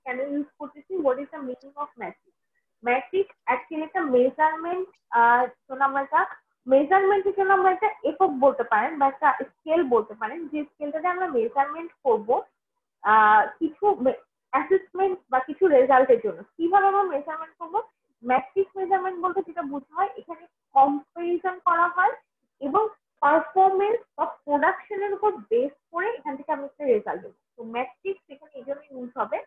কেন ইউজ করতেছি, what is the meaning of matrix. Matrix actually একটা মেজারমেন্ট, জন্য আমরা একটা মেজারমেন্টের জন্য আমরা একটা একক বলতে পারেন বা একটা স্কেল বলতে পারেন, যে স্কেলটাতে আমরা মেজারমেন্ট করব কিছু অ্যাসেসমেন্ট বা কিছু রেজাল্টের জন্য। কিভাবে আমরা মেজারমেন্ট করবো? ম্যাট্রিক্স মেজারমেন্ট বলতে যেটা বোঝা হয়, এখানে কম্পারিজন করা হয় এবং পারফরমেন্স বা প্রোডাকশনের উপর বেস করে এখান থেকে আমি একটা রেজাল্ট দেবো। তো ম্যাট্রিক্স এখানে এই জন্য ইউজ হবে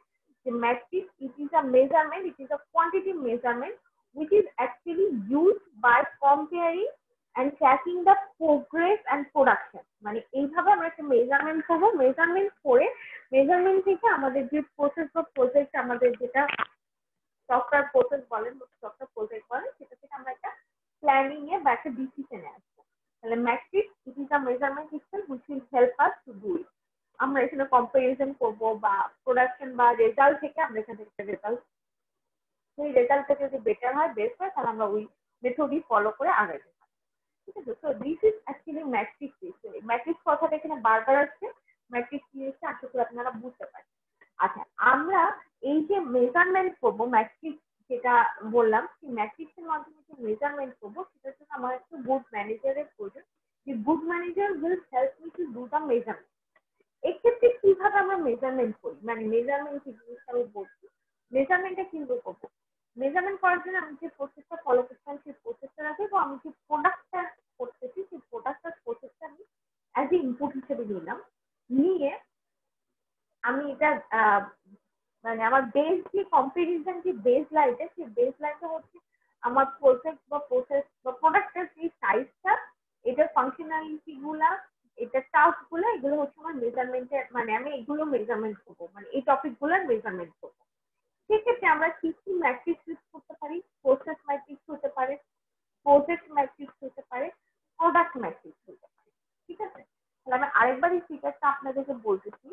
যে matrix it is a measurement, it is a quantitative measurement which is actually used by comparing and tracking the progress and production। মানে এইভাবে আমরা একটা মেজারমেন্ট করবো, মেজারমেন্ট করে মেজারমেন্ট থেকে আমাদের যে প্রসেস বা প্রজেক্ট, আমাদের যেটা সফটওয়্যার প্রসেস বলেন, সফটওয়্যার প্রজেক্ট বলেন, সেটা থেকে আমরা একটা প্ল্যানিং এ বা একটা ডিসিশনে আসবো। তাহলে matrix it is a measurement system which will help us to do it. আমরা এখানে কম্পারিজন করবো বা প্রোডাকশন বা রেজাল্ট থেকে আমরা এখান থেকে একটা রেজাল্ট, সেই রেজাল্টটা যদি বেটার হয়, বেস্ট হয়, তাহলে আমরা ওই মেথডই ফলো করে আগাতে পারি। ঠিক আছে? তো this is actually matrix. Matrix কথাটা এখানে বারবার আসছে, ম্যাট্রিক্স জিনিসটা আশা করি আপনারা বুঝতে পারছেন। আচ্ছা, আমরা এই যে মেজারমেন্ট করবো ম্যাট্রিক্স, যেটা বললাম সেই ম্যাট্রিক্সের মাধ্যমে যে মেজারমেন্ট করবো, সেটার জন্য আমার একটু গুড ম্যানেজারের প্রয়োজন। যে good manager will help me to do the measurement. এক্ষেত্রে কিভাবে আমরা মেজারমেন্ট করি, মানে মেজারমেন্ট যে জিনিসটা আমি বলছি, মেজারমেন্টটা কিন্তু করবো। মেজারমেন্ট করার জন্য আমি যে প্রসেসটা ফলো করতাম সেই প্রসেসটা রাখি, এবং আমি যে প্রোডাক্টটা করতেছি সেই প্রোডাক্টটার প্রসেসটা আমি অ্যাজ এ ইনপুট হিসেবে নিলাম। নিয়ে আমি এটা মানে আমার বেস যে কম্পারিজন যে বেস লাইনটা, সেই বেস লাইনটা হচ্ছে আমার প্রজেক্ট বা প্রসেস বা প্রোডাক্টের যে সাইজটা, এটার ফাংশনালিটি গুলা, এটার টাস্ক গুলা, এগুলো হচ্ছে আমার মেজারমেন্টের, মানে আমি এগুলো মেজারমেন্ট করবো, মানে এই টপিক গুলার মেজারমেন্ট করবো। সেক্ষেত্রে আমরা কি কি ম্যাট্রিক্স ইউজ করতে পারি? প্রসেস ম্যাট্রিক্স হতে পারে, প্রজেক্ট ম্যাট্রিক্স হতে পারে, প্রোডাক্ট ম্যাট্রিক্স হতে পারে। ঠিক আছে? তাহলে আমি আরেকবার এই ফিচারটা আপনাদেরকে বলতেছি।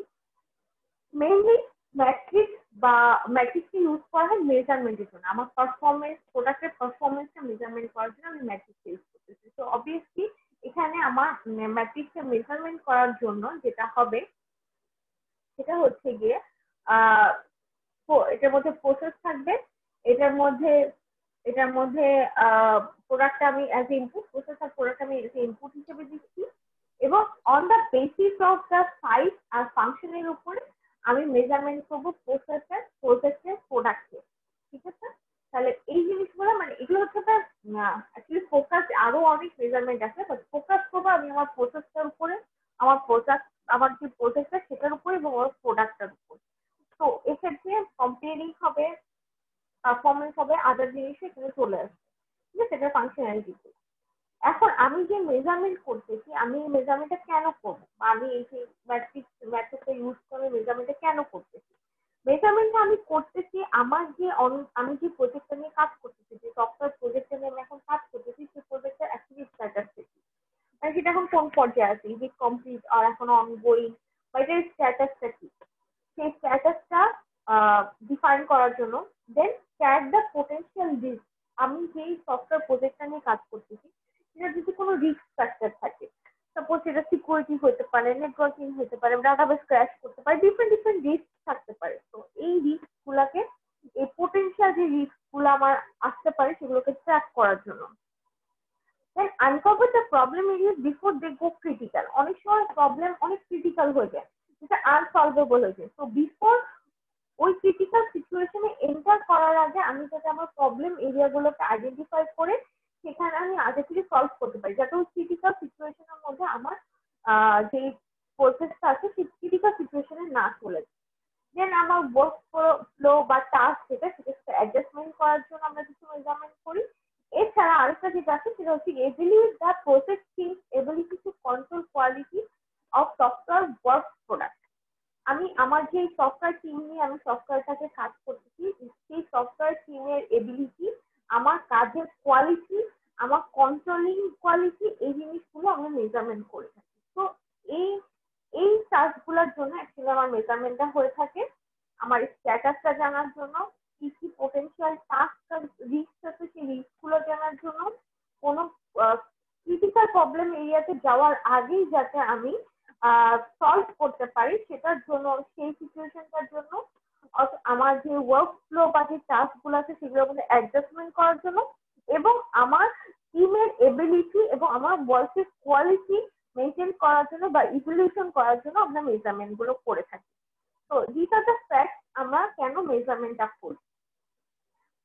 মেইনলি ম্যাট্রিক্স বা ম্যাট্রিক্স ইউজ করা হয় মেজারমেন্টের জন্য। আমার পারফরমেন্স, প্রোডাক্টের পারফরমেন্সটা মেজারমেন্ট করার জন্য আমি ম্যাট্রিক্স ইউজ করতেছি। তো অবভিয়াসলি এখানে আমার ম্যাট্রিক্সের মেজারমেন্ট করার জন্য যেটা হবে সেটা হচ্ছে গিয়ে আহ এটার মধ্যে প্রসেস থাকবে, এটার মধ্যে এটার মধ্যে প্রোডাক্ট আমি অ্যাজ ইনপুট, প্রসেস আর প্রোডাক্ট আমি অ্যাজ ইনপুট হিসেবে দিচ্ছি, এবং on the basis of the size আর ফাংশনের উপরে আমি মেজারমেন্ট করবো প্রসেসের, প্রজেক্টের, প্রোডাক্টের। ঠিক আছে? তাহলে এই জিনিসগুলো, মানে এগুলো হচ্ছে অ্যাকচুয়ালি ফোকাস, আরো অনেক মেজারমেন্ট আছে, বাট ফোকাস করবো আমি আমার প্রসেসটার উপরে, আমার প্রোডাক্ট, আমার যে প্রজেক্টটা সেটার উপরে, এবং আমার প্রোডাক্টটার উপর। তো এক্ষেত্রে কম্পেয়ারিং হবে, পারফরমেন্স হবে, আদার জিনিস এখানে চলে আসবে। ঠিক আছে? এটা ফাংশনালিটি। এখন আমি যে মেজারমেন্ট করতেছি, আমি এই মেজারমেন্টটা কেন করবো, বা আমি এই যে ম্যাট্রিক্সটা ইউজ করে মেজারমেন্টটা কেন করতেছি? মেজারমেন্টটা আমি করতেছি আমার যে আমি যে প্রজেক্টটা নিয়ে কাজ করতেছি, যে সফটওয়্যার প্রজেক্টটা নিয়ে আমি এখন কাজ করতেছি, সেই প্রজেক্টের অ্যাকচুয়ালি স্ট্যাটাস দেখি, মানে সেটা এখন কোন পর্যায়ে আছে, ইজ ইট কমপ্লিট আর এখন অনগোয়িং, বা এটার স্ট্যাটাসটা কি, সেই স্ট্যাটাসটা ডিফাইন করার জন্য। দেন ট্র্যাক দ্য পোটেনশিয়াল রিস্ক। আমি যেই সফটওয়্যার প্রজেক্টটা নিয়ে কাজ করতেছি সেটা যদি কোনো রিস্ক ফ্যাক্টর থাকে, সাপোজ সেটা সিকিউরিটি হতে পারে, নেটওয়ার্কিং হতে পারে, ডাটাবেস ক্র্যাশ করতে পারে, ডিফারেন্ট ডিফারেন্ট রিস্ক থাকতে পারে। তো এই রিস্ক গুলাকে, এই পোটেনশিয়াল যে রিস্ক গুলো আমার আসতে পারে, সেগুলোকে ট্র্যাক করার জন্য। Then uncover the problem areas before they go critical। অনেক সময় প্রবলেম অনেক ক্রিটিক্যাল হয়ে যায়, যেটা আনসলভেবল হয়ে যায়। তো বিফোর ওই ক্রিটিক্যাল সিচুয়েশনে এন্টার করার আগে আমি যাতে আমার প্রবলেম এরিয়া গুলোকে আইডেন্টিফাই করে সেখানে আমি আগে থেকে সলভ করতে পারি, যাতে ওই ক্রিটিক্যাল সিচুয়েশনের মধ্যে আমার যে প্রসেসটা আছে সেই ক্রিটিক্যাল সিচুয়েশনে না চলে যায়। দেন আমার ওয়ার্ক ফ্লো বা টাস্ক সেটাকে অ্যাডজাস্টমেন্ট করার জন্য আমরা কিছু মেজারমেন্ট করি। এছাড়া আরেকটা যেটা আছে সেটা হচ্ছে ability the process team ability to control quality of software work product. আমি আমার যে সফটওয়্যার টিম নিয়ে আমি সফটওয়্যারটাকে কাজ করতেছি, সেই সফটওয়্যার টিমের এবিলিটি, আমার কাজের কোয়ালিটি, আমার কন্ট্রোলিং কোয়ালিটি, এই জিনিসগুলো আমরা মেজারমেন্ট করে থাকি। তো এই এই টাস্কগুলোর জন্য অ্যাকচুয়ালি আমার মেজারমেন্টটা হয়ে থাকে। আমার স্ট্যাটাসটা জানার জন্য, কি কি পোটেনশিয়াল টাস্ক আর রিস্ক আছে সেই রিস্কগুলো জানার জন্য, কোনো ক্রিটিক্যাল প্রবলেম এরিয়াতে যাওয়ার আগেই যাতে আমি সলভ করতে পারি সেটার জন্য, সেই সিচুয়েশনটার জন্য, আমার যে ওয়ার্ক ফ্লো বা যে টাস্ক গুলো আছে সেগুলোর মধ্যে অ্যাডজাস্টমেন্ট করার জন্য, এবং আমার টিমের এবিলিটি এবং আমার ওয়ার্কের কোয়ালিটি মেনটেন করার জন্য বা ইভলিউশন করার জন্য আমরা মেজারমেন্ট গুলো করে থাকি। তো দিস আর দ্য ফ্যাক্ট আমরা কেন মেজারমেন্টটা করি।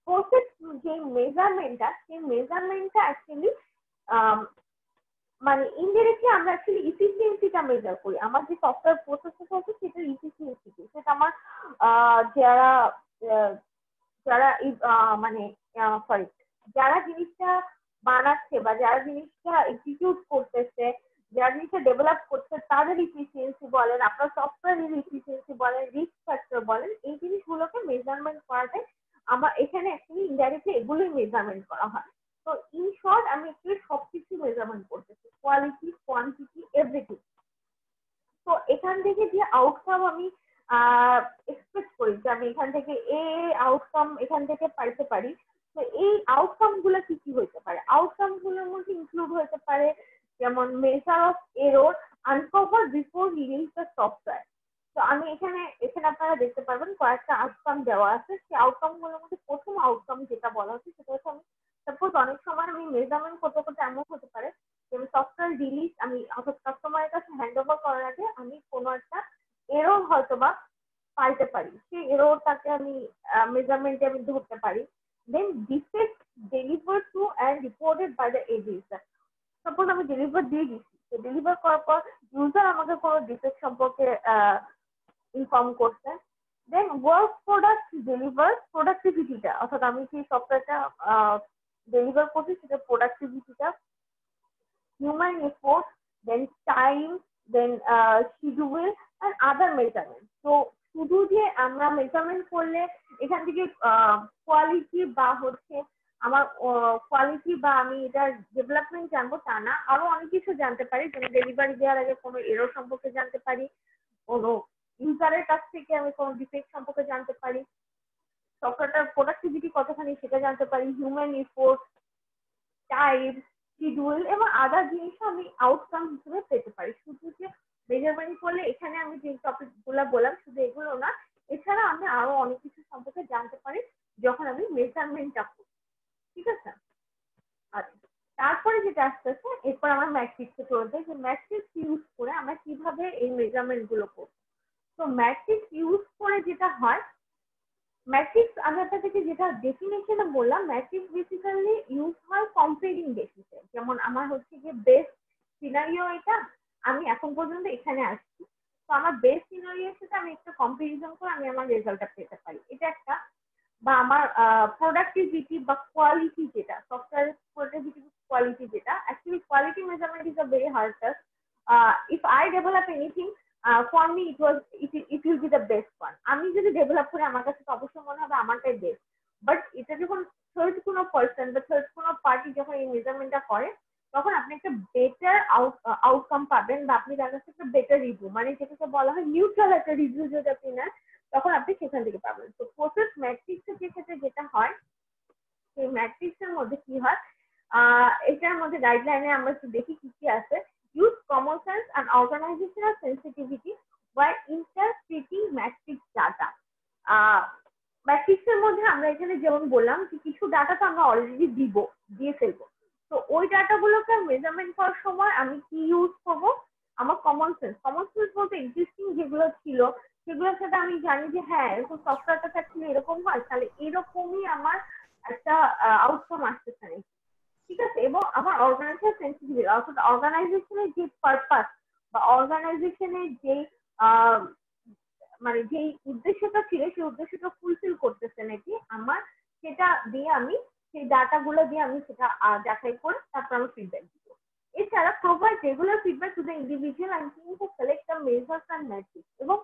প্রসেস যে মেজারমেন্টটা, সেই মেজারমেন্টটা অ্যাকচুয়ালি মানে ইনডিরেক্টলি আমরা অ্যাকচুয়ালি ইফিসিয়েন্সিটা মেজার করি। আমার যে সফটওয়্যার প্রসেসটা আছে সেটা ইফিসিয়েন্সি, সেটা আমার যারা যারা মানে সরি, যারা জিনিসটা বানাচ্ছে বা যারা জিনিসটা এক্সিকিউট করতেছে, যারা জিনিসটা ডেভেলপ করছে তাদের ইফিসিয়েন্সি বলেন, আপনার সফটওয়্যারের ইফিসিয়েন্সি বলেন, রিস্ক ফ্যাক্টর বলেন, এই জিনিসগুলোকে মেজারমেন্ট করাটাই আমার এখানে অ্যাকচুয়ালি ইনডাইরেক্টলি এগুলোই মেজারমেন্ট করা হয়। তো ইন শর্ট আমি অ্যাকচুয়ালি সবকিছু মেজারমেন্ট করতেছি, কোয়ালিটি, কোয়ান্টিটি, এভরিথিং। তো এখান থেকে যে আউটকাম আমি এক্সপেক্ট করি যে আমি এখান থেকে আউটকাম এখান থেকে পাইতে পারি, তো এই আউটকাম গুলো কি কি হইতে পারে? আউটকাম গুলোর মধ্যে ইনক্লুড হতে পারে যেমন measure of error uncover before release the software. তো আমি এখানে এখানে আপনারা দেখতে পারবেন কয়েকটা আউটকাম দেওয়া আছে। সেই আউটকাম গুলোর মধ্যে প্রথম আউটকাম যেটা বলা হচ্ছে সেটা হচ্ছে, আমি সাপোজ অনেক সময় আমি মেজারমেন্ট করতে করতে এমন হতে পারে যে সফটওয়্যার রিলিজ আমি অর্থাৎ কাস্টমারের কাছে হ্যান্ড ওভার করার আগে আমি কোনো একটা এরর হয়তো বা পাইতে পারি, সেই এররটাকে আমি মেজারমেন্টে আমি ধরতে পারি। Then defect deliver to and reported by the edge user. Suppose আমি ডেলিভার দিয়ে দিচ্ছি, তো ডেলিভার করার পর ইউজার আমাকে কোনো ডিফেক্ট সম্পর্কে ইনফর্ম করছে। দেন ওয়ার্ক প্রোডাক্ট ডেলিভার প্রোডাক্টিভিটিটা, অর্থাৎ আমি যে সফটওয়্যারটা ডেলিভার করছি সেটা প্রোডাক্টিভিটিটা, human effort, then time, then schedule and other measurements. তো শুধু যে আমরা মেজারমেন্ট করলে এখান থেকে কোয়ালিটি বা হচ্ছে আমার কোয়ালিটি বা আমি এটার ডেভেলপমেন্ট জানবো তা না, আরো অনেক কিছু জানতে পারি। যেমন ডেলিভারি দেওয়ার আগে কোনো এরর সম্পর্কে জানতে পারি, কোনো ইউজারের কাছ থেকে আমি কোনো ডিফেক্ট সম্পর্কে জানতে পারি, সফটওয়্যারটার প্রোডাক্টিভিটি কতখানি সেটা জানতে পারি, হিউম্যান এফোর্ট, টাইম, শিডিউল এবং আদার জিনিসও আমি আউটকাম হিসেবে পেতে পারি। শুধু যে মেজারমেন্ট করলে এখানে আমি যে টপিক গুলো বললাম শুধু এগুলো না, এছাড়া আমি আরো অনেক কিছু সম্পর্কে জানতে পারি যখন আমি মেজারমেন্টটা করি। ঠিক আছে? আচ্ছা, তারপরে যেটা আসতেছে এরপর আমার ম্যাট্রিক্সে চলে যায়, যে ম্যাট্রিক্স ইউজ করে আমরা কিভাবে এই মেজারমেন্ট গুলো করবো। তো ম্যাট্রিক্স ইউজ করে যেটা হয়, ম্যাট্রিক্স আমি আপনাদেরকে যেটা ডেফিনেশনে বললাম, ম্যাট্রিক্স বেসিক্যালি ইউজ হয় কম্পেয়ারিং বেসিসে। যেমন আমার হচ্ছে যে বেস্ট সিনারিও এটা, আমি এখন পর্যন্ত এখানে আসছি, তো আমার বেস্ট সিনারিওর সাথে আমি একটা কম্পারিজন করে আমি আমার রেজাল্টটা পেতে পারি, এটা একটা। বা আমার প্রোডাক্টিভিটি বা কোয়ালিটি, যেটা সফটওয়্যার প্রোডাক্টিভিটি কোয়ালিটি, যেটা actually quality measurement is a very hard task. If I develop anything for me it will be the best one. আমি যদি ডেভেলপ করি আমার কাছে তো অবশ্যই মনে হবে আমারটাই বেস্ট। বাট এটা যখন থার্ড কোনো পার্সন বা থার্ড কোনো পার্টি যখন এই মেজারমেন্টটা করে, তখন আপনি একটা বেটার আউটকাম পাবেন বা আপনি তার কাছে একটা বেটার রিভিউ, মানে যেটাকে বলা হয় নিউট্রাল একটা রিভিউ যদি আপনি নেন, তখন আপনি সেখান থেকে পাবেন। তো প্রসেস ম্যাট্রিক্সের ক্ষেত্রে যেটা হয়, সেই ম্যাট্রিক্সের মধ্যে কি হয়, এটার মধ্যে গাইডলাইনে আমরা একটু দেখি কি কি আছে। Use common sense and organisational sensitivity while interpreting matrix data। ম্যাট্রিক্সের মধ্যে আমরা এখানে যেমন বললাম যে কিছু ডাটা তো আমরা অলরেডি দিয়ে ফেলবো। তো ওই ডাটাগুলোকে মেজারমেন্ট করার সময় আমি কি ইউজ করবো? আমার কমন সেন্স বলতে এক্সিস্টিং যেগুলো ছিল সেগুলোর সাথে আমি জানি যে হ্যাঁ এরকম সফটওয়্যারটা থাকলে এরকম হয়, তাহলে এরকমই আমার একটা আউটকাম আসতেছে নাকি। ঠিক আছে? এবং আমার অর্গানাইজেশন সেন্সিটিভিটি, অর্থাৎ অর্গানাইজেশনের যে পারপাস বা অর্গানাইজেশনের যে মানে যেই উদ্দেশ্যটা ছিল সেই উদ্দেশ্যটা ফুলফিল করতেছে নাকি আমার, সেটা দিয়ে আমি সেই ডাটাগুলো দিয়ে আমি সেটা যাচাই করে তারপর আমি ফিডব্যাক দিব। এছাড়া provide regular feedback to the individual and team to collect the measures and matrix. এবং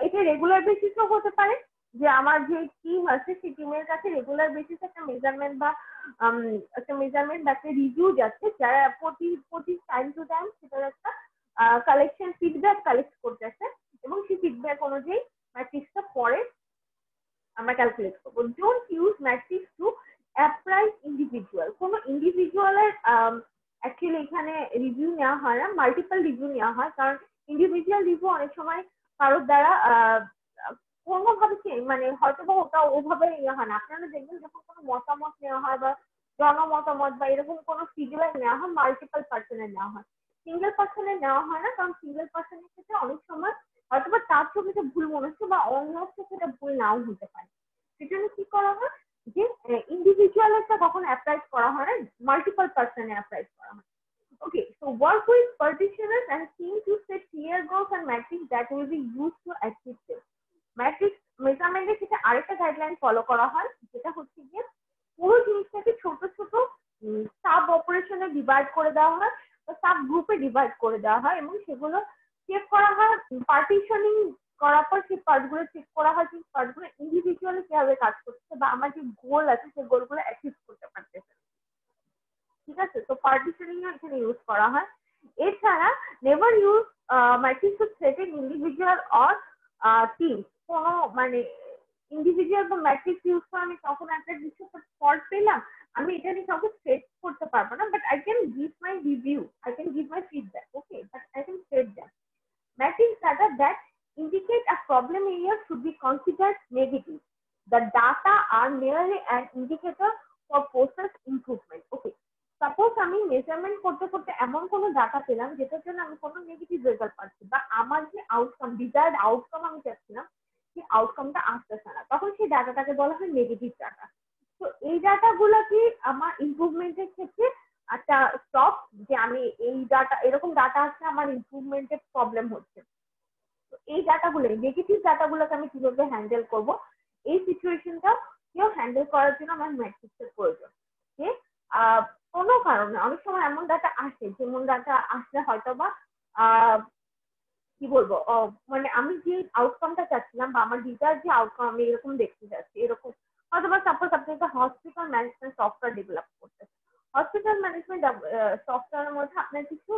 এটা রেগুলার বেসিসও হতে পারে যে আমার যে টিম আছে সেই টিমের কাছে রেগুলার বেসিস একটা মেজারমেন্ট বা একটা রিভিউ যাচ্ছে, যারা প্রতি টাইম টু টাইম সেটার একটা কালেকশন ফিডব্যাক কালেক্ট করতেছে এবং সেই ফিডব্যাক অনুযায়ী ম্যাট্রিক্সটা পরে আমরা ক্যালকুলেট করবো। Don't use matrix to appraise individual. কোনো ইন্ডিভিজুয়ালের অ্যাকচুয়ালি এখানে রিভিউ নেওয়া হয় না, মাল্টিপল রিভিউ নেওয়া হয়, কারণ ইন্ডিভিজুয়াল রিভিউ অনেক সময় কারোর দ্বারা কোনোভাবে মানে হয়তো বা ওটা ওভাবে ইয়ে হয় না। আপনারা দেখবেন যখন কোনো মতামত নেওয়া হয় বা জনমতামত বা এরকম কোনো ফিডব্যাক নেওয়া হয়, মাল্টিপল পার্সনের নেওয়া হয়, সিঙ্গেল পার্সনের নেওয়া হয় না। কারণ সিঙ্গেল পার্সনের ক্ষেত্রে অনেক সময় হয়তো বা তার চোখে ভুল মনে হচ্ছে বা অন্য চোখে ভুল নাও হতে পারে। সেজন্য কি করা হয় যে ইন্ডিভিজুয়ালটা কখন অ্যাপ্লাই করা হয় না, মাল্টিপল পার্সনে অ্যাপ্লাই করা হয়। Okay, so work with practitioners and team to set clear goals and metrics that will be used to achieve them. Matrix মেজারমেন্টের ক্ষেত্রে আরেকটা গাইডলাইন ফলো করা হয়, যেটা হচ্ছে গিয়ে পুরো জিনিসটাকে ছোট ছোট সাব অপারেশনে ডিভাইড করে দেওয়া হয় বা সাব গ্রুপে ডিভাইড করে দেওয়া হয় এবং সেগুলো চেক করা হয়। পার্টিশনিং করার পর সেই পার্টগুলো চেক করা হয় যে পার্টগুলো ইন্ডিভিজুয়ালি কিভাবে কাজ করছে বা আমার যে গোল আছে সেই গোলগুলো অ্যাচিভ করতে পারতেছে। ঠিক আছে, তো পার্টিশনিং এখানে ইউজ করা হয়। এছাড়া never use matrix to threaten individual or team. কোনো মানে ইন্ডিভিজুয়াল বা ম্যাট্রিক্স ইউজ করে আমি তখন একটা কিছু ফল্ট পেলাম, আমি এটা নিয়ে কাউকে থ্রেট করতে পারবো না, but I can give my review, I can give my feedback, okay, but I can threat them. Matrix data that indicate a problem area should be considered negative. The data are merely an indicator for process improvement. Okay. Suppose আমি measurement করতে করতে এমন কোনো data পেলাম যেটার জন্য আমি কোনো নেগেটিভ রেজাল্ট পাচ্ছি বা আমার যে আউটকাম, ডিজায়ার্ড আউটকাম আমি চাচ্ছিলাম সেই আউটকামটা আসতেছে না, তখন সেই ডাটাটাকে বলা হয় নেগেটিভ ডাটা। তো এই ডাটাগুলো কি আমার ইমপ্রুভমেন্টের ক্ষেত্রে একটা স্টপ, যে আমি এই ডাটা এরকম ডাটা আছে আমার ইমপ্রুভমেন্টের প্রবলেম হচ্ছে, তো এই ডাটাগুলো নেগেটিভ ডাটাগুলোকে আমি কিভাবে হ্যান্ডেল করব, এই সিচুয়েশনটা কেউ হ্যান্ডেল করার জন্য আমার ম্যাট্রিক্সের প্রয়োজন। যে কোনো কারণে অনেক সময় এমন ডাটা আসে, যেমন ডাটা আসলে হয়তো বা কি বলবো, মানে আমি যে আউটকামটা চাচ্ছিলাম বা আমার ডিজায়ার যে আউটকাম আমি এরকম দেখতে চাচ্ছি, এরকম হয়তো বা সাপোজ আপনি একটা হসপিটাল ম্যানেজমেন্ট সফটওয়্যার ডেভেলপ করতেছেন। হসপিটাল ম্যানেজমেন্ট সফটওয়্যারের মধ্যে আপনার কিছু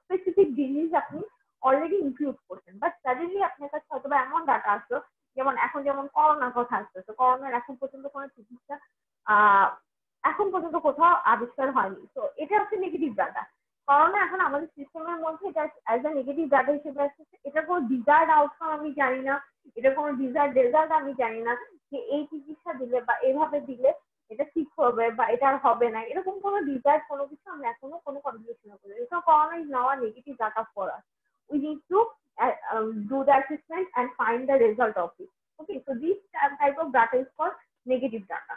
স্পেসিফিক জিনিস আপনি অলরেডি ইনক্লুড করছেন, বাট সাডেনলি আপনার কাছে হয়তো বা এমন ডাটা আসলো, যেমন এখন যেমন করোনার কথা আসতেছে, করোনার এখন পর্যন্ত কোনো চিকিৎসা আহ এখন পর্যন্ত কোথাও আবিষ্কার হয়নি, তো এটা হচ্ছে নেগেটিভ ডাটা। কারণ এখন আমাদের সিস্টেমের মধ্যে এটা অ্যাজ এ নেগেটিভ ডাটা হিসেবে আসছে, এটা কোনো ডিজায়ার্ড আউটকাম আমি জানি না, এটা কোনো ডিজায়ার্ড রেজাল্ট আমি জানি না, যে এই চিকিৎসা দিলে বা এভাবে দিলে এটা ঠিক হবে বা এটা আর হবে না, এরকম কোনো ডিজায়ার্ড কোনো কিছু আমরা এখনো কোনো কনক্লুশন করি। এটা corona is now negative data for us, we need to do the assessment and find the result of it. Okay, so this type of data is called negative data.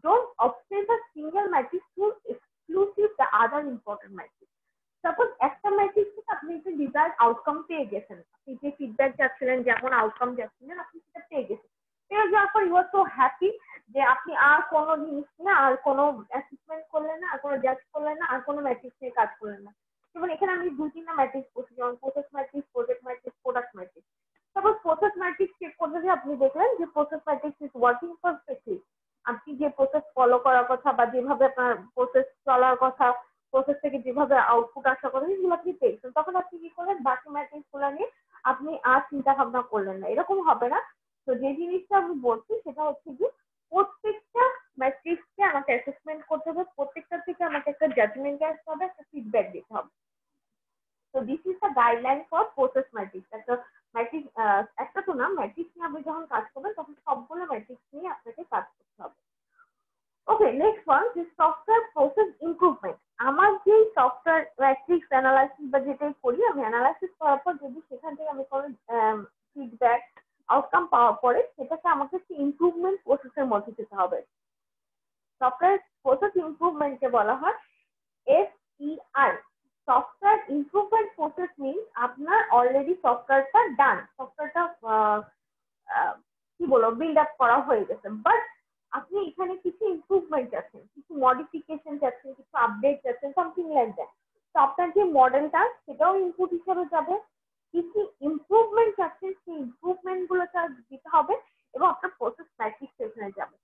Don't obsess a single matrix to exclusive the other important matrix. Suppose একটা matrix থেকে আপনি একটা desired outcome পেয়ে গেছেন, আপনি যে feedback চাচ্ছিলেন, যেমন আউটকাম চাচ্ছিলেন, আপনি সেটা পেয়ে গেছেন। পেয়ে যাওয়ার পর ইউ আর সো হ্যাপি যে আপনি আর কোনো জিনিস নিয়ে আর কোনো অ্যাসেসমেন্ট করলেন না, আর কোনো জাজ করলেন না, আর কোনো ম্যাট্রিক্স নিয়ে কাজ করলেন না। যেমন এখানে আমি দুই তিনটা ম্যাট্রিক্স করছি, যেমন process matrix, project matrix, product matrix. Suppose process matrix check করতে গিয়ে আপনি দেখলেন যে process matrix is working perfectly, আপনি যে প্রসেস ফলো করার কথা বা যেভাবে আপনার প্রসেস চলার কথা, প্রসেস থেকে যেভাবে আউটপুট আশা করেন সেগুলো আপনি পেয়েছেন, তখন আপনি কি করলেন, বাকি ম্যাট্রিক্স গুলো নিয়ে আপনি আর চিন্তা ভাবনা করলেন না, এরকম হবে না। তো যে জিনিসটা আমি বলছি সেটা হচ্ছে কি, প্রত্যেকটা ম্যাট্রিক্সকে আমাকে অ্যাসেসমেন্ট করতে হবে, প্রত্যেকটা থেকে আমাকে একটা জাজমেন্ট আসতে হবে, একটা ফিডব্যাক দিতে হবে। তো this is the guideline for process matrix. একটা ম্যাট্রিক্স একটা তো না, ম্যাট্রিক্স নিয়ে আপনি যখন কাজ করবেন তখন সবগুলো ম্যাট্রিক্স নিয়ে আপনাকে কাজ করতে হবে। ওকে, নেক্সট ওয়ান যে সফটওয়্যার প্রসেস ইমপ্রুভমেন্ট। আমার যে সফটওয়্যার ম্যাট্রিক্স অ্যানালাইসিস বা যেটাই করি, আমি অ্যানালাইসিস করার পর যদি সেখান থেকে আমি কোনো ফিডব্যাক আউটকাম পাওয়ার পরে সেটাকে আমাকে একটি ইমপ্রুভমেন্ট প্রসেসের মধ্যে যেতে হবে। সফটওয়্যার প্রসেস ইমপ্রুভমেন্টকে বলা হয় SEI। Software improvement process means আপনার অলরেডি সফটওয়্যারটা ডান, সফটওয়্যারটা কি বলবো বিল্ড আপ করা হয়ে গেছে, বাট আপনি এখানে কিছু ইমপ্রুভমেন্ট চাচ্ছেন, কিছু মডিফিকেশন চাচ্ছেন, কিছু আপডেট চাচ্ছেন, সামথিং লাইক দ্যাট। তো আপনার যে মডেলটা সেটাও ইনপুট হিসেবে যাবে, কিছু ইমপ্রুভমেন্ট চাচ্ছেন সেই ইমপ্রুভমেন্ট গুলো দিতে হবে এবং আপনার প্রসেস ম্যাট্রিক্স এখানে যাবে।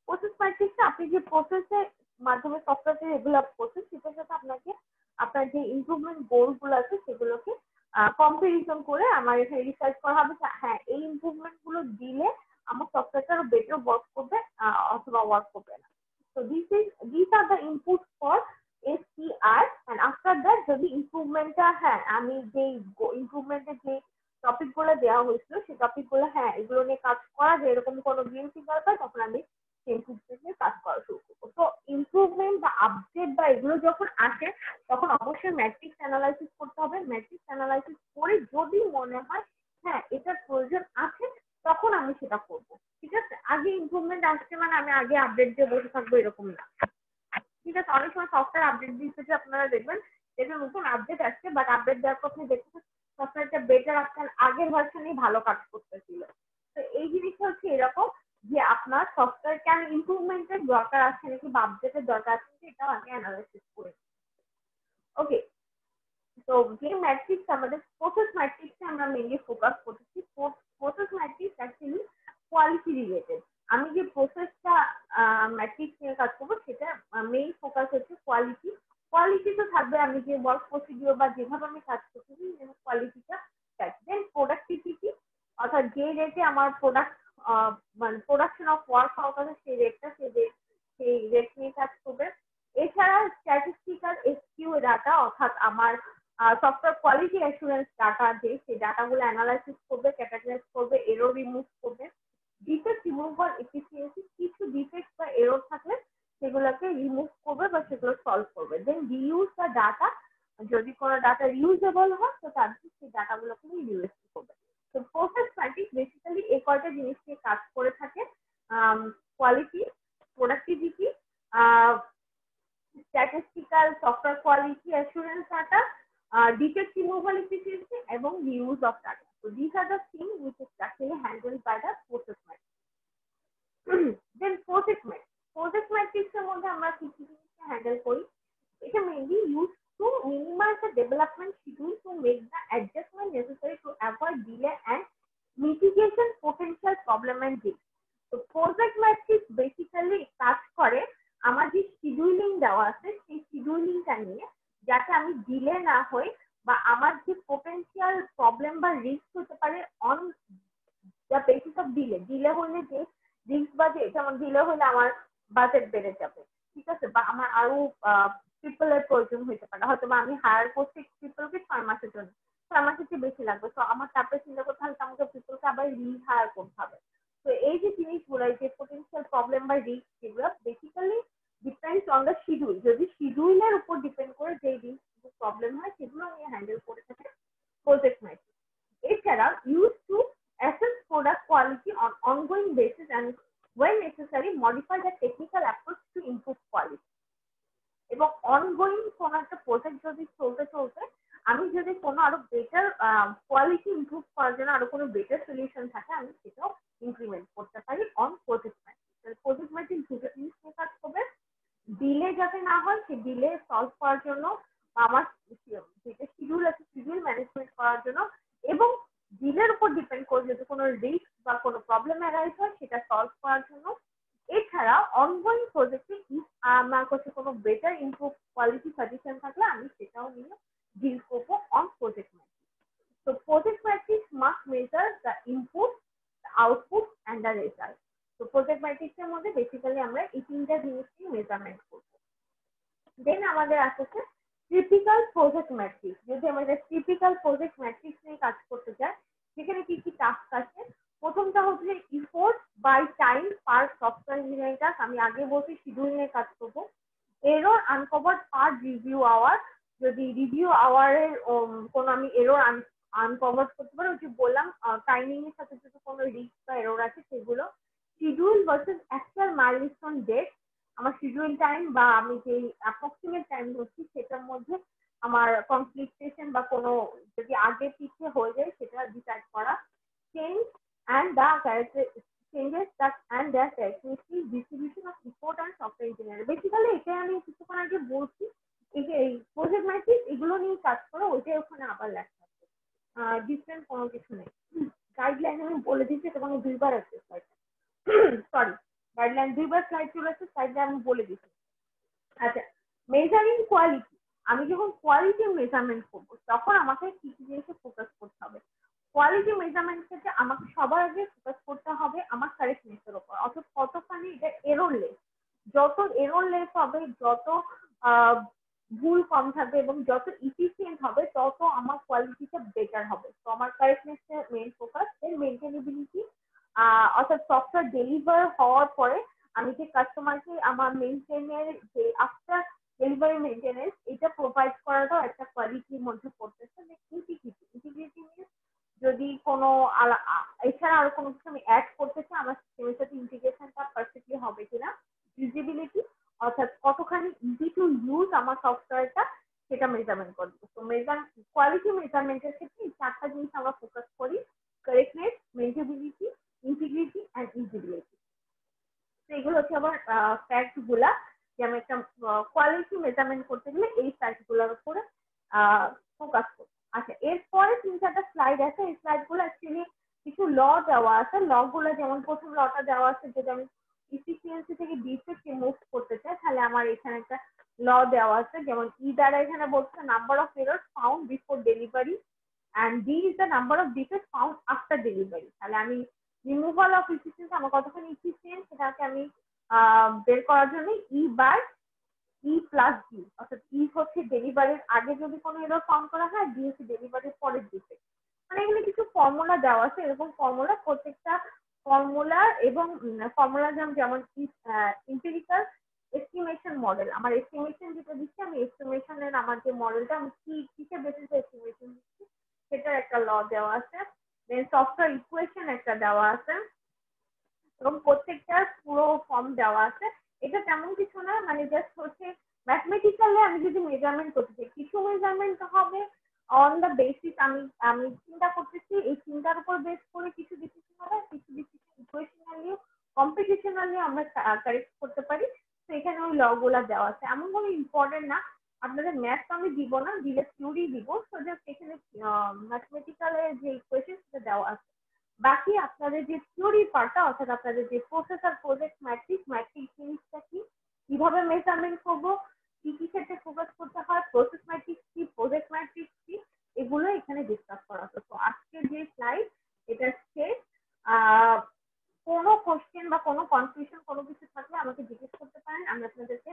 প্রসেস ম্যাট্রিক্সে আপনি যে প্রসেসের মাধ্যমে সফটওয়্যারটা ডেভেলপ করছেন সেটার সাথে আপনাকে আপনার যে ইমপ্রুভমেন্ট গোল গুলো আছে সেগুলোকে কম্পারিজন করে আমার এখানে রিসার্চ করা হবে যে হ্যাঁ এই ইমপ্রুভমেন্ট গুলো দিলে আমার সফটওয়্যারটা আরো বেটার ওয়ার্ক করবে অথবা ওয়ার্ক করবে না। তো these are the inputs for SCR, and after that যদি ইমপ্রুভমেন্টটা, হ্যাঁ আমি যে ইমপ্রুভমেন্টের যে টপিক গুলো দেওয়া হয়েছিল সেই টপিক গুলো, হ্যাঁ এগুলো নিয়ে কাজ করা যায়, এরকম কোনো গ্রিন সিগন্যাল পাই তখন আমি সেই ইমপ্রুভমেন্ট নিয়ে কাজ করা শুরু করবো। তো ইমপ্রুভমেন্ট বা আপডেট বা এগুলো যখন আসে তখন অবশ্যই ম্যাট্রিক্স অ্যানালাইসিস করতে হবে। ম্যাট্রিক্স অ্যানালাইসিস করে যদি মনে হয় হ্যাঁ এটার প্রয়োজন আছে তখন আমি সেটা করবো। ঠিক আছে, আগে ইমপ্রুভমেন্ট আসছে মানে আমি আগে আপডেট দিয়ে বসে থাকবো এরকম না। ঠিক আছে, অনেক সময় সফটওয়্যার আপডেট দিচ্ছে যে আপনারা দেখবেন যেটা নতুন আপডেট আসছে, বাট আপডেট দেওয়ার পর আপনি দেখছেন সফটওয়্যারটা বেটার, আপনার আগের ভার্সনেই ভালো কাজ করতেছিল। তো এই জিনিসটা হচ্ছে এরকম যে আপনার সফটওয়্যার কেন ইমপ্রুভমেন্টের দরকার আছে নাকি বা আপডেটের দরকার আছে নাকি এটাও আমি অ্যানালাইসিস করি। ওকে, তো যে ম্যাট্রিক্স আমাদের প্রসেস ম্যাট্রিক্সে আমরা মেইনলি ফোকাস করতেছি। Process matrix actually quality related. আমি যে প্রসেসটা ম্যাট্রিক্স নিয়ে কাজ করবো সেটা মেইন ফোকাস হচ্ছে কোয়ালিটি। কোয়ালিটি তো থাকবে, আমি যে ওয়ার্ক প্রসিডিওর বা যেভাবে আমি কাজ করতেছি কোয়ালিটিটা থাকবে। দেন প্রোডাক্টিভিটি, অর্থাৎ যে রেটে আমার প্রোডাক্ট মানে প্রোডাকশন অফ ওয়ার্ক হওয়ার কথা সেই রেটটা সেই রেট নিয়ে কাজ করবে। এছাড়া স্ট্যাটিস্টিক্যাল এসকিউ ডাটা, অর্থাৎ আমার সফটওয়্যার কোয়ালিটি অ্যাসুরেন্স ডাটা যে সেই ডাটাগুলো অ্যানালাইসিস করবে, ক্যাটাগরাইজ করবে, এরর রিমুভ করবে। ডিফেক্ট রিমুভাল এফিসিয়েন্সি, কিছু ডিফেক্ট বা এরর থাকলে সেগুলোকে রিমুভ করবে বা সেগুলো সলভ করবে। দেন রিইউজ বা ডাটা, যদি কোনো ডাটা রিউজেবল হয় তো তাদের সেই ডাটাগুলোকে ইউজ করবে। তো প্রসেস ম্যাট্রিক্স বেসিক্যালি এই কয়টা জিনিস নিয়ে কাজ করে থাকে। Quality, productivity, statistical, software quality assurance data, defect removal efficiency এবং reuse of data. So these are the things which is actually handled by the process matrix. Then project matrix. Project matrix এর মধ্যে আমরা কি কি জিনিসকে handle করি? এটা mainly use to minimise the development schedule to make the adjustment necessary to avoid delay and mitigation potential problem and risk. তো project matrix basically কাজ করে আমার যে শিডিউলিং দেওয়া আছে সেই শিডিউলিংটা নিয়ে, যাতে আমি ডিলে না হই বা আমার যে পোটেনশিয়াল প্রবলেম বা রিস্ক হতে পারে on the basis of delay হলে যে রিস্ক বা যেমন ডিলে হলে আমার বাজেট বেড়ে যাবে, ঠিক আছে, বা আমার আরো পিপলের প্রয়োজন হতে পারে, হয়তো বা আমি হায়ার করছি পিপলকে 6 মাসের জন্য, 6 মাসের চেয়ে বেশি লাগবে, তো আমার তারপরে চিন্তা করতে হবে আমাকে পিপলকে আবার রিহায়ার করতে হবে। তো এই যে জিনিসগুলো, যে পোটেনশিয়াল প্রবলেম বা রিস্ক, যেগুলো basically depends on the schedule, যদি শিডিউলের উপর ডিপেন্ড করে যে রিস্ক প্রবলেম হয় সেগুলো আমি হ্যান্ডেল করে থাকে প্রজেক্ট ম্যাট্রিক্স। এছাড়া use to assess product quality on ongoing basis and when necessary modify the technical approach to improve quality. এবং অনগোয়িং কোন একটা প্রজেক্ট যদি চলতে আমি যদি কোনো আরো বেটার কোয়ালিটি ইমপ্রুভ করার জন্য আরো কোনো বেটার সলিউশন থাকে আমি সেটাও ইমপ্লিমেন্ট করতে পারি on project matrix. Project matrix দুটো জিনিস নিয়ে কাজ করবে, ডিলে যাতে না হয় সেই ডিলে সলভ করার জন্য, আমার যেটা শিডিউল আছে শিডিউল ম্যানেজমেন্ট করার জন্য, এবং ডিলের উপর ডিপেন্ড করে যদি কোনো রিস্ক বা কোনো প্রবলেম অ্যারাইজ হয় সেটা সলভ করার জন্য। এছাড়া অনগোয়িং প্রজেক্টে আমার কাছে কোনো বেটার ইমপ্রুভ কোয়ালিটি সাজেশন থাকলে আমি সেটাও নিয়ে ডিল করবো অন প্রজেক্ট ম্যাট্রিক্স। তো project matrix must measure the input, the output and the result. তো প্রজেক্ট ম্যাট্রিক্সের মধ্যে বেসিক্যালি আমরা এই তিনটা জিনিসকে মেজারমেন্ট করবো। দেন আমাদের আসছে টিপিক্যাল প্রজেক্ট ম্যাট্রিক্স। যদি আমাদের টিপিক্যাল প্রজেক্ট ম্যাট্রিক্স নিয়ে কাজ করতে চাই সেখানে কি কি টাস্ক আছে? প্রথমটা হচ্ছে effort by time per software engineering task, আমি আগে বলছি শিডিউল নিয়ে কাজ করবো। Error uncovered per review hour, যদি রিভিউ আওয়ারের কোনো আমি এরর আনকভার করতে পারি, ওই যে বললাম টাইমিং এর সাথে যদি কোনো রিস্ক বা এরর আছে সেগুলো। Schedule versus actual milestone date, আমার শিডিউল টাইম বা আমি যে অ্যাপ্রক্সিমেট টাইম ধরছি সেটার মধ্যে আমার কমপ্লিটেশন বা কোনো যদি আগে পিছিয়ে হয়ে যায় সেটা ডিসাইড করা। Change and the changes that and their characteristic distribution of effort and software engineer। Basically এটাই আমি কিছুক্ষণ আগে বলছি, এই যে এই প্রজেক্ট ম্যাট্রিক্স এগুলো নিয়ে কাজ করো, ওইটাই ওখানে আবার লেখা আছে, ডিফারেন্ট কোনো কিছু নেই। গাইডলাইন আমি বলে দিচ্ছি, তোমাকে দুইবার আছে সরি, গাইডলাইন দুইবার স্লাইড চলে আসছে, স্লাইডে আমি বলে দিচ্ছি। আচ্ছা, মেজারিং কোয়ালিটি, আমি যখন কোয়ালিটি মেজারমেন্ট করবো তখন আমাকে কি কি জিনিসে ফোকাস করতে হবে? কোয়ালিটি মেজারমেন্ট ক্ষেত্রে আমাকে সবার আগে ফোকাস করতে হবে আমার কারেক্টনেসের উপর, অর্থাৎ কতখানি এটা এরর লেস। যত এরর লেস হবে, যত ভুল কম থাকবে এবং যত ইফিসিয়েন্ট হবে তত আমার কোয়ালিটিটা বেটার হবে। তো আমার কারেক্টনেসটা মেইন ফোকাস, এর মেইনটেনেবিলিটি অর্থাৎ সফটওয়্যার ডেলিভার হওয়ার পরে আমি যে কাস্টমারকে আমার মেইনটেনের যে আফটার ডেলিভারি মেইনটেনেন্স এটা প্রোভাইড করাটাও একটা কোয়ালিটির মধ্যে পড়তেছে। ইন্টিগ্রিটি, ইন্টিগ্রিটি মিনস যদি কোনো এছাড়া আরো কোনো কিছু আমি অ্যাড করতে চাই আমার সিস্টেমের সাথে ইন্টিগ্রেশনটা পারফেক্টলি হবে কিনা। ইউজিবিলিটি অর্থাৎ কতখানি ইজি টু ইউজ আমার সফটওয়্যারটা সেটা মেজারমেন্ট করবো। তো কোয়ালিটি মেজারমেন্টের ক্ষেত্রে এই 4টা জিনিস আমরা ফোকাস করি: কারেক্টনেস, মেনটেবিলিটি, ইন্টিগ্রিটি অ্যান্ড ইউজিবিলিটি। তো এগুলো হচ্ছে আমার ফ্যাক্ট গুলা, যে আমি একটা কোয়ালিটি মেজারমেন্ট করতে গেলে এই ফ্যাক্ট গুলোর উপরে ফোকাস করি। আচ্ছা, এরপরে 3-4টা স্লাইড আছে, এই স্লাইড গুলো অ্যাকচুয়ালি কিছু ল দেওয়া আছে। ল গুলো যেমন প্রথম লটা দেওয়া আছে, যদি আমি ইফিসিয়েন্সি থেকে ডিফেক্ট মুভ করতে চাই তাহলে আমার এখানে একটা ল দেওয়া আছে। যেমন ই দ্বারা এখানে বলছে number of error found before delivery and D is the number of defect found after delivery. তাহলে আমি রিমুভাল অফ ইফিসিয়েন্সি আমার কতখানি ইফিসিয়েন্ট সেটাকে আমি বের করার জন্য E by E plus D, অর্থাৎ ই হচ্ছে ডেলিভারির আগে যদি কোনো এরর ফাউন্ড করা হয়, ডি হচ্ছে ডেলিভারির পরের ডিফেক্ট। মানে এগুলো কিছু ফর্মুলা দেওয়া আছে, এরকম ফর্মুলা প্রত্যেকটা ফর্মুলা এবং ফর্মুলা যেমন ইম্পিরিক্যাল এস্টিমেশন মডেল, আমার এস্টিমেশন যেটা দিচ্ছি আমি এস্টিমেশনের আমার যে মডেলটা আমি কিসের বেসিসে এস্টিমেশন দিচ্ছি সেটার একটা ল দেওয়া আছে। দেন সফটওয়্যার ইকুয়েশন একটা দেওয়া আছে এবং প্রত্যেকটার পুরো ফর্ম দেওয়া আছে। এটা তেমন কিছু না, মানে জাস্ট হচ্ছে ম্যাথমেটিক্যালি আমি যদি মেজারমেন্ট করতে চাই, কিছু মেজারমেন্ট হবে অন দ্য বেসিস আমি আমি চিন্তা করতেছি, এই চিন্তার উপর বেস করে কিছু ডিসিশন হবে, কিছু ডিসিশন ইকুয়েশনালি কম্পিটিশনালি আমরা কারেক্ট করতে পারি। তো এখানে ওই ল গুলা দেওয়া আছে, এমন কোনো ইম্পর্টেন্ট না। আপনাদের ম্যাথ আমি দিব না, দিলে থিওরি দিব, তো জাস্ট এখানে ম্যাথমেটিক্যালের যে ইকুয়েশন সেটা দেওয়া আছে। বাকি আপনাদের যে থিওরি পার্টটা অর্থাৎ আপনাদের যে প্রসেসর প্রজেক্ট ম্যাট্রিক্স, ম্যাট্রিক্স জিনিসটা কি, কিভাবে মেজারমেন্ট করবো, কি কি ক্ষেত্রে ফোকাস করতে হয়, প্রসেস ম্যাট্রিক্স কি, প্রজেক্ট ম্যাট্রিক্স কি, এগুলো এখানে ডিসকাস করা হতো। তো আজকের যে স্লাইড এটা শেষ। কোনো কোশ্চেন বা কোনো কনফিউশন কোনো কিছু থাকলে আমাকে জিজ্ঞেস করতে পারেন, আমি আপনাদেরকে